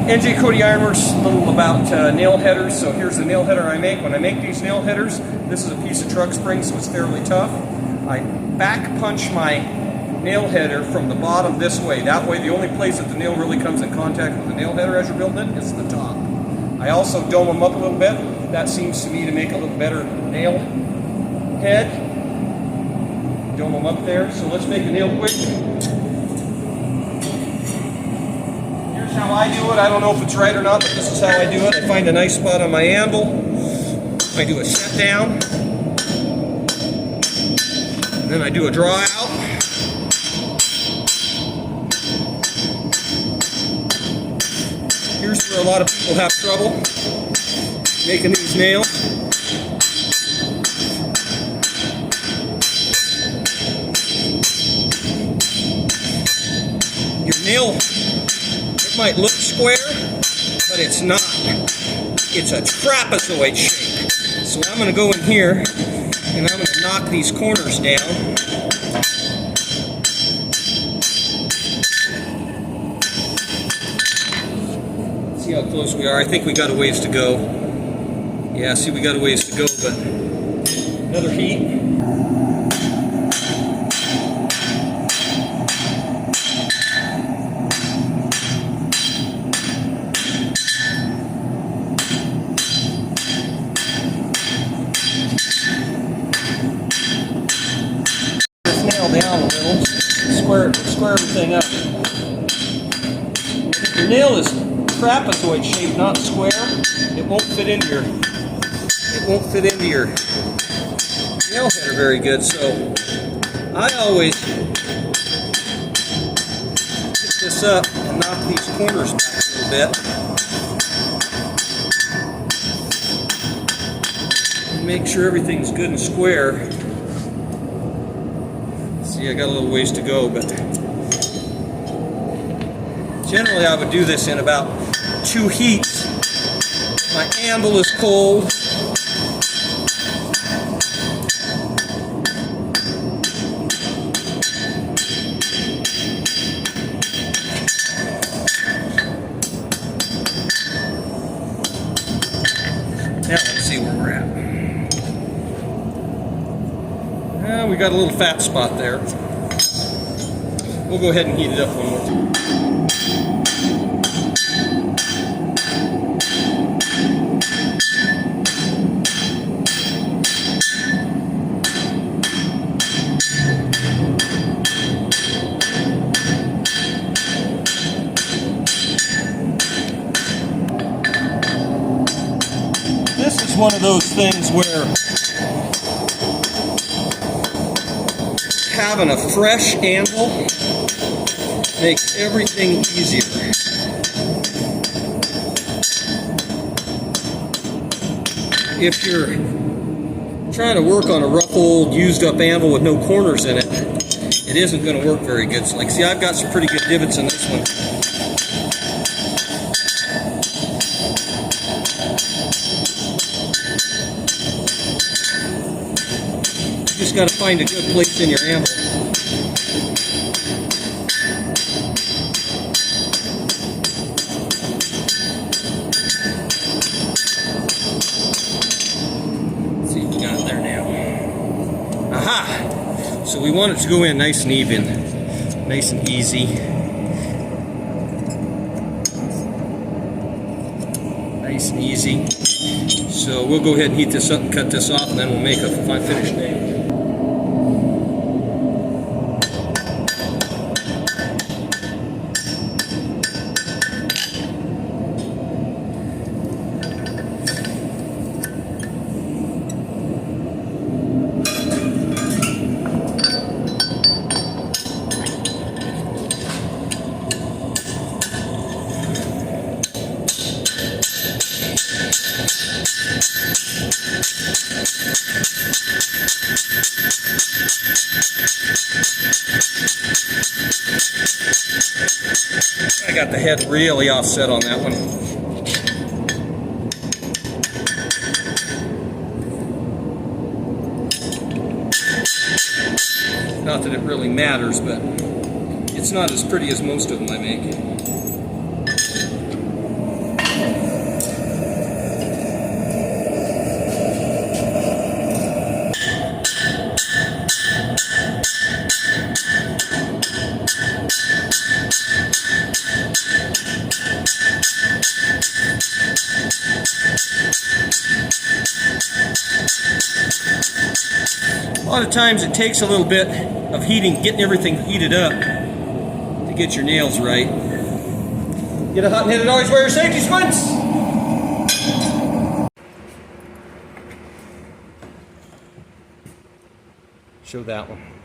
NJ Cody Ironworks, a little about nail headers. So here's the nail header I make. When I make these nail headers, this is a piece of truck spring, so it's fairly tough. I back punch my nail header from the bottom this way. That way the only place that the nail really comes in contact with the nail header as you're building it is the top. I also dome them up a little bit. That seems to me to make a little better nail head. Dome them up there. So let's make a nail quick. How I do it, I don't know if it's right or not, but this is how I do it. I find a nice spot on my anvil. I do a set down. And then I do a draw out. Here's where a lot of people have trouble making these nails. Your nail, it might look square, but it's not. It's a trapezoid shape. So I'm going to go in here and I'm going to knock these corners down. See how close we are? I think we got a ways to go. Yeah, see, we got a ways to go, but another heat. Down a little, square everything up. If your nail is trapezoid shaped, not square, it won't fit into your nail header very good. So I always pick this up and knock these corners back a little bit and make sure everything's good and square. See, I got a little ways to go, but generally I would do this in about 2 heats. My anvil is cold. Now let's see where we're at. We got a little fat spot there. We'll go ahead and heat it up one more time. This is one of those things where having a fresh anvil makes everything easier. If you're trying to work on a rough old used up anvil with no corners in it, it isn't going to work very good. So like, see, I've got some pretty good divots in this one. You just got to find a good place in your anvil. Let's see what we got there now. Aha! So we want it to go in nice and even, nice and easy. Nice and easy. So we'll go ahead and heat this up and cut this off, and then we'll make a finished nail. I got the head really offset on that one. Not that it really matters, but it's not as pretty as most of them I make. A lot of times it takes a little bit of heating, getting everything heated up to get your nails right. Get a hot and hit it, always wear your safety splints. Show that one.